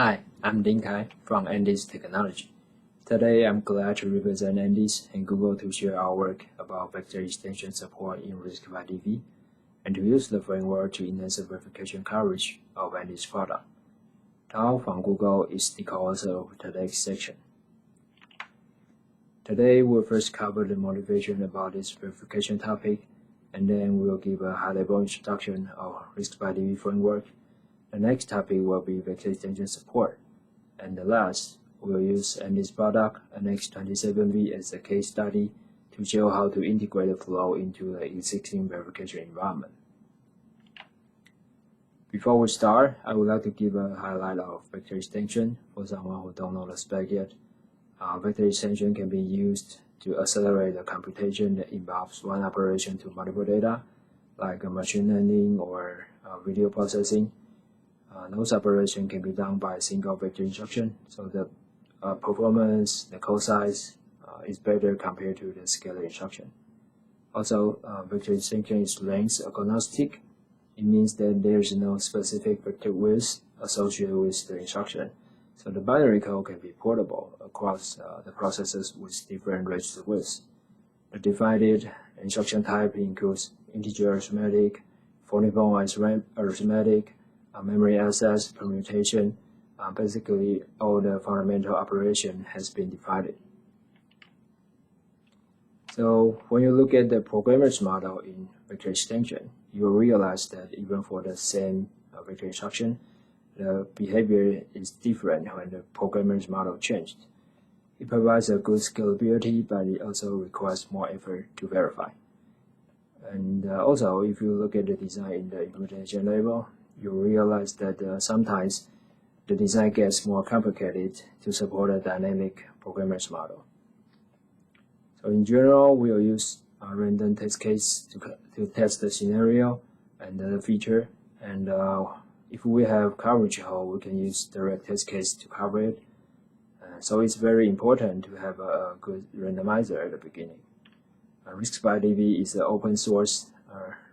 Hi, I'm Ding Kai from Andes Technology. Today, I'm glad to represent Andes and Google to share our work about vector extension support in RISC-V-DV and to use the framework to enhance the verification coverage of Andes product. Tao from Google is the co-author of today's section. Today, we'll first cover the motivation about this verification topic, and then we'll give a high-level introduction of RISC-V-DV framework. The next topic will be vector extension support, and the last, we'll use Andes product NX27V as a case study to show how to integrate the flow into the existing verification environment. Before we start, I would like to give a highlight of vector extension for someone who don't know the spec yet. Vector extension can be used to accelerate the computation that involves one operation to multiple data, like machine learning or video processing. Those operations can be done by a single vector instruction, so the performance, the code size is better compared to the scalar instruction. Also, vector extension is length agnostic. It means that there is no specific vector width associated with the instruction, so the binary code can be portable across the processes with different register widths. The defined instruction type includes integer arithmetic, floating point arithmetic, memory access, permutation. Basically, all the fundamental operation has been defined. So when you look at the programmer's model in vector extension, you will realize that even for the same vector instruction, the behavior is different when the programmer's model changed. It provides a good scalability, but it also requires more effort to verify. And also, if you look at the design in the implementation level, you realize that sometimes the design gets more complicated to support a dynamic programmer's model. So in general, we'll use a random test case to test the scenario and the feature. And if we have coverage hole, we can use direct test case to cover it. So it's very important to have a good randomizer at the beginning. RISC-V-DV is an open source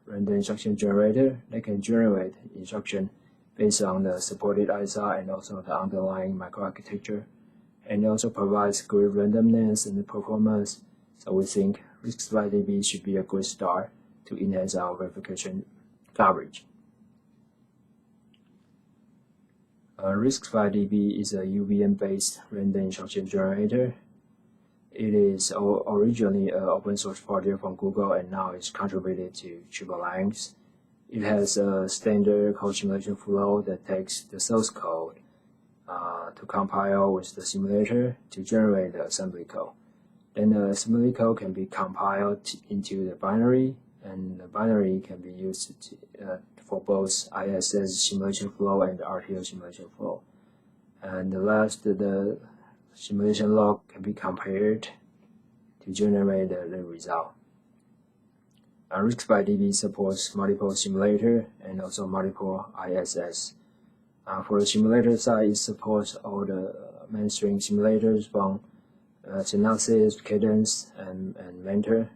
random instruction generator that can generate instruction based on the supported ISR and also the underlying microarchitecture, and it also provides good randomness and performance. So we think RISC-V-DV should be a good start to enhance our verification coverage. RISC-V-DV is a UVM-based random instruction generator. It is originally an open source project from Google and now it's contributed to Triple Lines. It has a standard CoSimulation flow that takes the source code to compile with the simulator to generate the assembly code. Then the assembly code can be compiled into the binary, and the binary can be used for both ISS simulation flow and the RTO simulation flow. And the last, the simulation log can be compared to generate the result. RISC-V-DV supports multiple simulator and also multiple ISS. For the simulator side, it supports all the mainstream simulators from Synopsys, Cadence, and Mentor.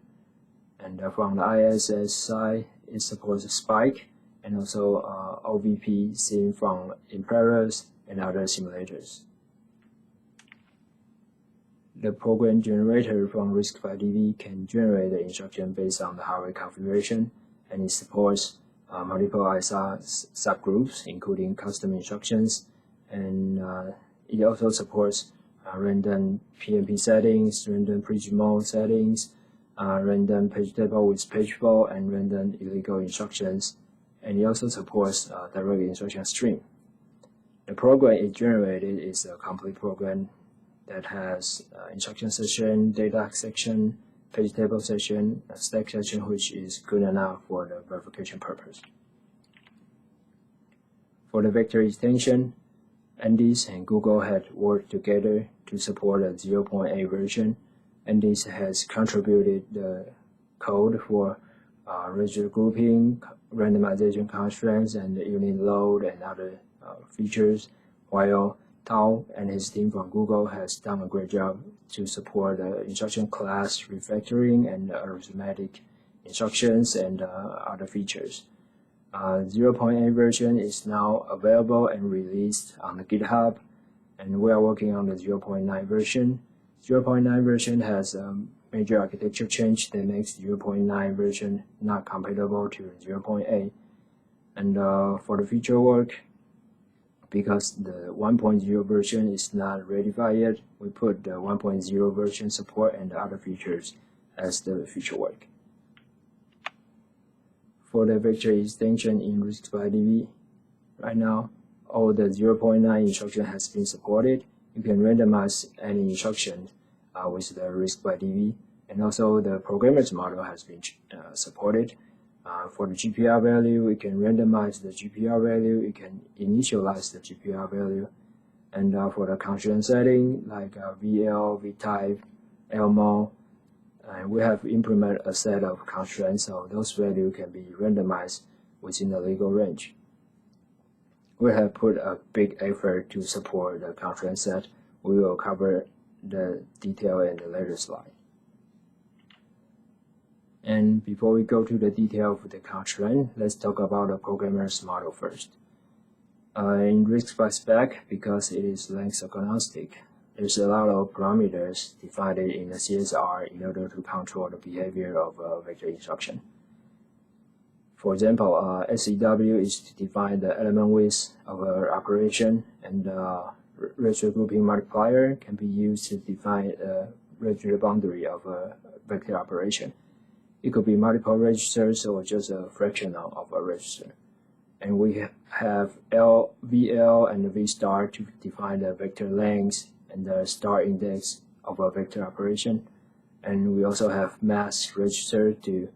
And from the ISS side, it supports spec and also OVP seen from Imperos and other simulators. The program generator from RISC-V-DV can generate the instruction based on the hardware configuration, and it supports multiple ISR subgroups, including custom instructions, and it also supports random PMP settings, random preach mode settings, random page table with page fault, and random illegal instructions, and it also supports direct instruction stream. The program it generated is a complete program that has instruction section, data section, page table section, a stack section, which is good enough for the verification purpose. For the vector extension, Andes and Google had worked together to support a 0.8 version. Andes has contributed the code for register grouping, randomization constraints, and unit load and other features, while Tao and his team from Google has done a great job to support the instruction class refactoring and arithmetic instructions and other features. 0.8 version is now available and released on the GitHub, and we are working on the 0.9 version. 0.9 version has a major architecture change that makes 0.9 version not compatible to 0.8. And for the future work, because the 1.0 version is not ratified yet, we put the 1.0 version support and the other features as the future work. For the vector extension in RISC-V-DV, right now, all the 0.9 instruction has been supported. You can randomize any instruction with the RISC-V-DV, and also the programmer's model has been supported. For the GPR value, we can randomize the GPR value, you can initialize the GPR value, and for the constraint setting like VL, VType, LMO, we have implemented a set of constraints, so those values can be randomized within the legal range. We have put a big effort to support the constraint set. We will cover the detail in the later slide. And before we go to the detail of the constraint, let's talk about the programmer's model first. In RISC-V spec, because it is length agnostic, there's a lot of parameters defined in the CSR in order to control the behavior of a vector instruction. For example, SEW is to define the element width of an operation, and register grouping multiplier can be used to define a register boundary of a vector operation. It could be multiple registers or just a fraction of a register. And we have VL and V star to define the vector length and the star index of a vector operation. And we also have mask register to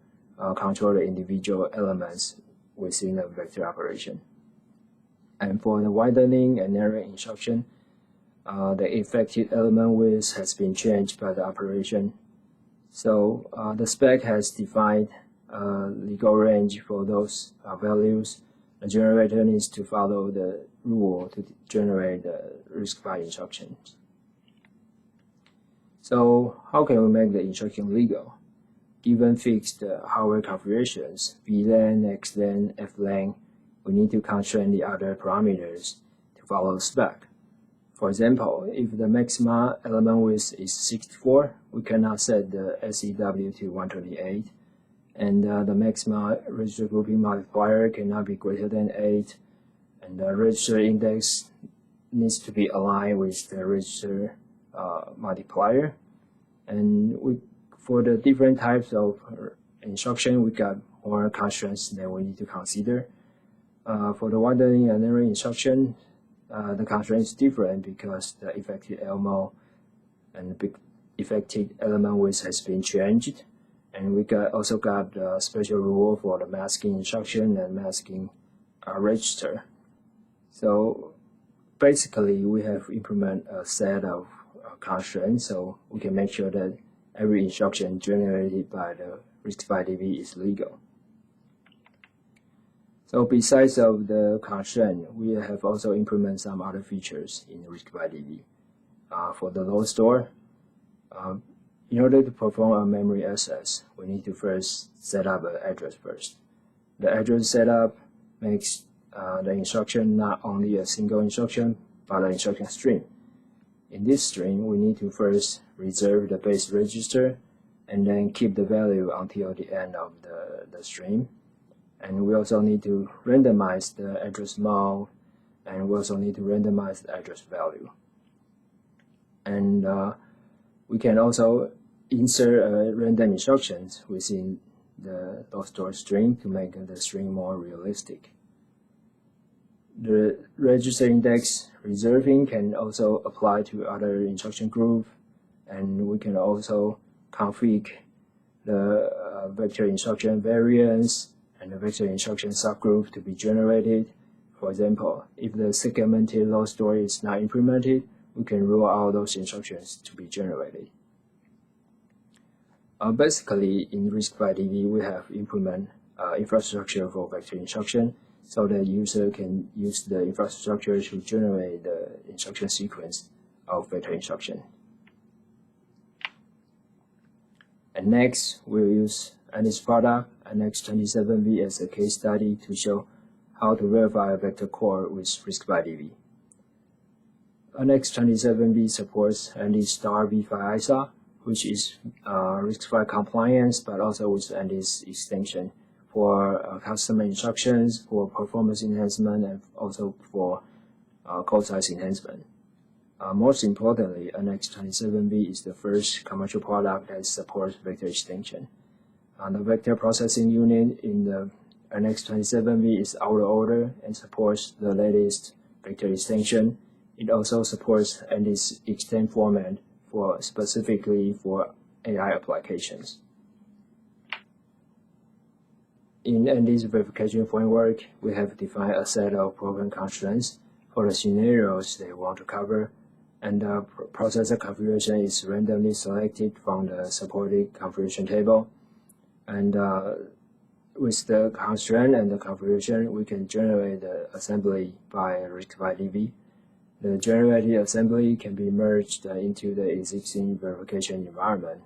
control the individual elements within a vector operation. And for the widening and narrowing instruction, the effective element width has been changed by the operation. So the spec has defined a legal range for those values. The generator needs to follow the rule to generate the RISC-V instructions. So how can we make the instruction legal? Given fixed hardware configurations, VLAN, XLAN, FLAN, we need to constrain the other parameters to follow the spec. For example, if the maximum element width is 64, we cannot set the SEW to 128, and the maximum register grouping multiplier cannot be greater than 8, and the register index needs to be aligned with the register multiplier. And for the different types of instruction, we got more constraints that we need to consider. For the widening and narrowing instruction, the constraint is different because the effective LMO and the effective element width has been changed, and we also got a special rule for the masking instruction and masking register. So basically, we have implemented a set of constraints so we can make sure that every instruction generated by the RISC-V-DV is legal. So besides of the constraint, we have also implemented some other features in RISC-V-DV. For the load store, in order to perform a memory access, we need to first set up an address first. The address setup makes the instruction not only a single instruction, but an instruction string. In this string, we need to first reserve the base register and then keep the value until the end of the string. And we also need to randomize the address mode, and we also need to randomize the address value. And we can also insert random instructions within the load store string to make the string more realistic. The register index reserving can also apply to other instruction group, and we can also configure the vector instruction variance and the vector instruction subgroup to be generated. For example, if the segmented load store is not implemented, we can rule out those instructions to be generated. Basically, in RISC-V-DV, we have implemented infrastructure for vector instruction so that user can use the infrastructure to generate the instruction sequence of vector instruction. And next, we'll use NX product, NX27V, as a case study to show how to verify a vector core with RISC-V-DV. NX27V supports ND*V5 ISA, which is RISC-V compliance, but also with ND's extension for custom instructions, for performance enhancement, and also for code size enhancement. Most importantly, NX27V is the first commercial product that supports vector extension. The vector processing unit in the NX27V is out of order and supports the latest vector extension. It also supports ND's extend format specifically for AI applications. In ND's verification framework, we have defined a set of program constraints for the scenarios they want to cover, and the processor configuration is randomly selected from the supported configuration table. And with the constraint and the configuration, we can generate the assembly by RISC-V-DV. The generated assembly can be merged into the existing verification environment.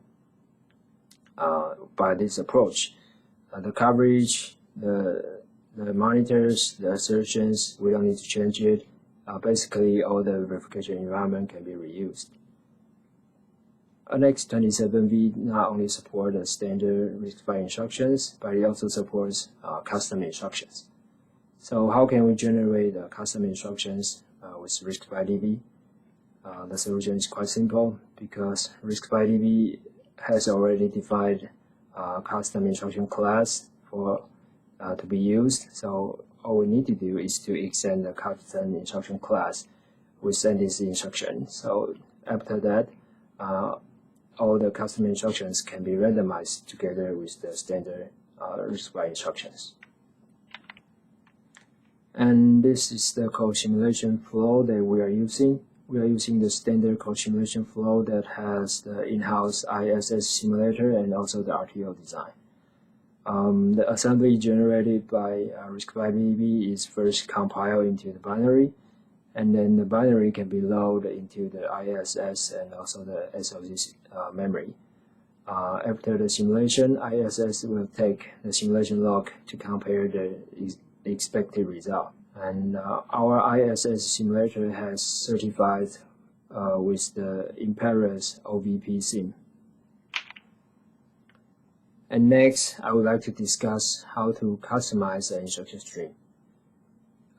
By this approach, the coverage, the monitors, the assertions, we don't need to change it. Basically, all the verification environment can be reused. NX27V not only supports the standard RISC-V instructions, but it also supports custom instructions. So how can we generate custom instructions with RISC-V-DV? The solution is quite simple because RISC-V-DV has already defined custom instruction class to be used. So all we need to do is to extend the custom instruction class with this instruction. So after that, all the custom instructions can be randomized together with the standard RISC-V instructions. And this is the CoSimulation flow that we are using. We are using the standard CoSimulation flow that has the in-house ISS simulator and also the RTO design. The assembly generated by RISC-V-DV is first compiled into the binary, and then the binary can be loaded into the ISS and also the SOC memory. After the simulation, ISS will take the simulation log to compare the expected result. And our ISS simulator has certified with the Imperis OVP sim. And next, I would like to discuss how to customize the instruction stream.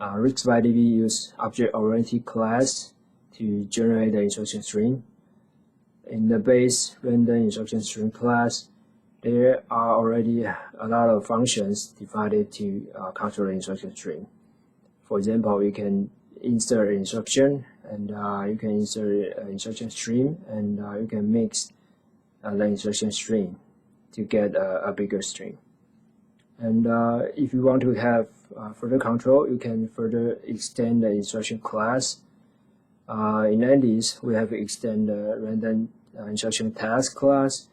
RISC-V-DV uses object-oriented class to generate the instruction stream. In the base random instruction stream class, there are already a lot of functions defined to control the instruction stream. For example, you can insert an instruction, and you can insert an instruction stream, and you can mix the instruction stream to get a bigger stream. And if you want to have further control, you can further extend the instruction class. In NDs, we have extend the random instruction task class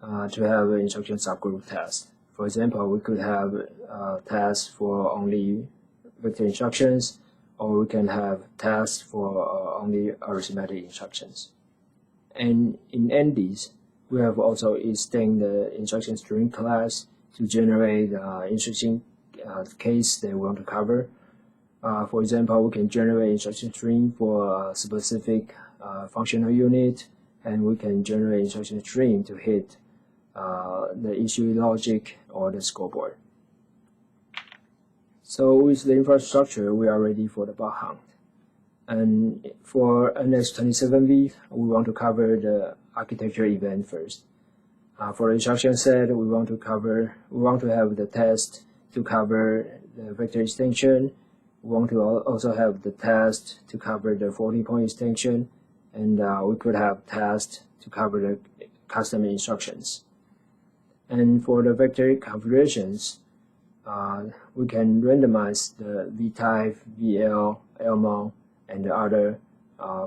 to have an instruction subgroup task. For example, we could have tasks for only vector instructions, or we can have tasks for only arithmetic instructions. And in NDs, we have also extended the instruction stream class to generate instruction case they want to cover. For example, we can generate instruction stream for a specific functional unit, and we can generate instruction stream to hit the issue logic or the scoreboard. So with the infrastructure, we are ready for the bug hunt. And for NX27V, we want to cover the architecture event first. For the instruction set, we want to have the test to cover the vector extension. We want to also have the test to cover the floating point extension, and we could have test to cover the custom instructions. And for the vector configurations, we can randomize the V-type, VL, Elmo, and the other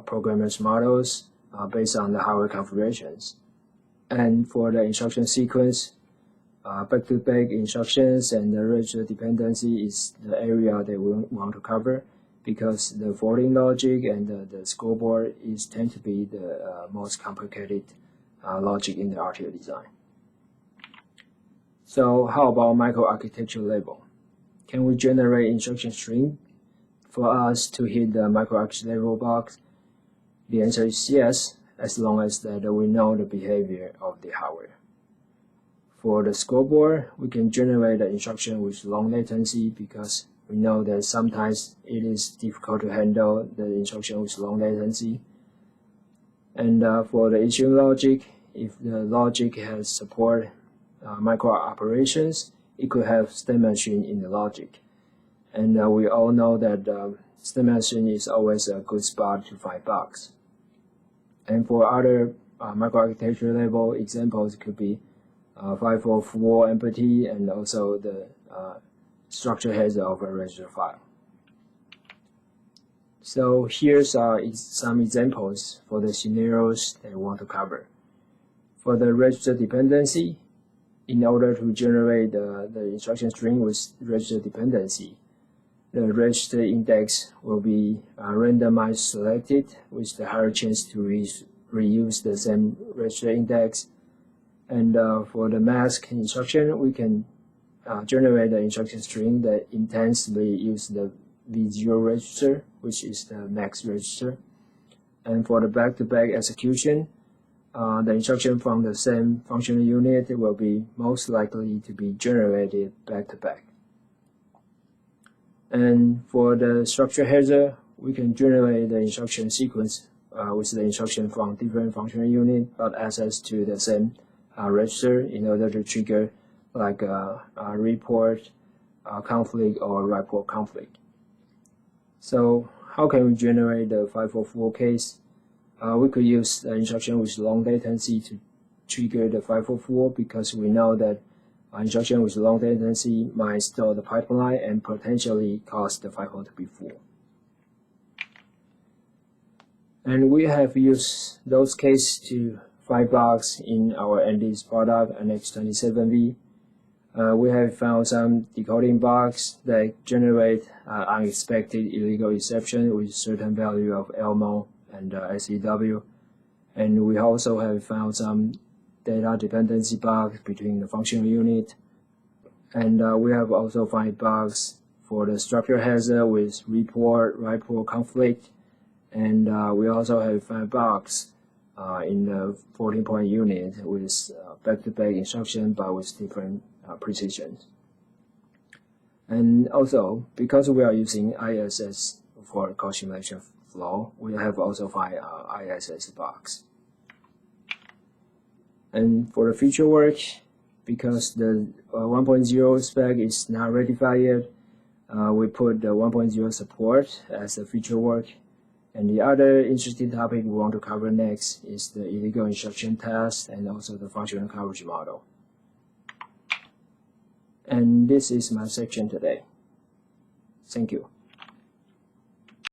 programmers models based on the hardware configurations. And for the instruction sequence, back-to-back instructions and the register dependency is the area that we want to cover, because the floating logic and the scoreboard tend to be the most complicated logic in the RTO design. So how about microarchitecture level? Can we generate instruction string for us to hit the microarchitecture level box? The answer is yes, as long as that we know the behavior of the hardware. For the scoreboard, we can generate the instruction with long latency because we know that sometimes it is difficult to handle the instruction with long latency. And for the issuing logic, if the logic has support micro operations, it could have state machine in the logic. And we all know that state machine is always a good spot to find bugs. And for other microarchitecture level examples, could be 504 empty and also the structure header of a register file. So here's some examples for the scenarios that we want to cover. For the register dependency, in order to generate the instruction string with register dependency, the register index will be randomized selected with the higher chance to reuse the same register index. And for the mask instruction, we can generate the instruction string that intensely use the V0 register, which is the max register. And for the back-to-back execution, the instruction from the same functional unit will be most likely to be generated back-to-back. And for the structure header, we can generate the instruction sequence with the instruction from different functional unit but access to the same register in order to trigger like a report conflict or write port conflict. So how can we generate the 504 case? We could use the instruction with long latency to trigger the 504 because we know that instruction with long latency might stall the pipeline and potentially cause the 504 to be full. And we have used those cases to find bugs in our ND's product, NX27V. We have found some decoding bugs that generate unexpected illegal exception with certain value of Elmo and SEW. And we also have found some data dependency bugs between the functional unit. And we have also found bugs for the structure header with report, write port conflict. And we also have found bugs in the 14-point unit with back-to-back instruction but with different precisions. And also, because we are using ISS for CoSimulation flow, we have also found ISS bugs. And for the future work, because the 1.0 spec is not rectified yet, we put the 1.0 support as a future work. And the other interesting topic we want to cover next is the illegal instruction test and also the functional coverage model. And this is my section today. Thank you.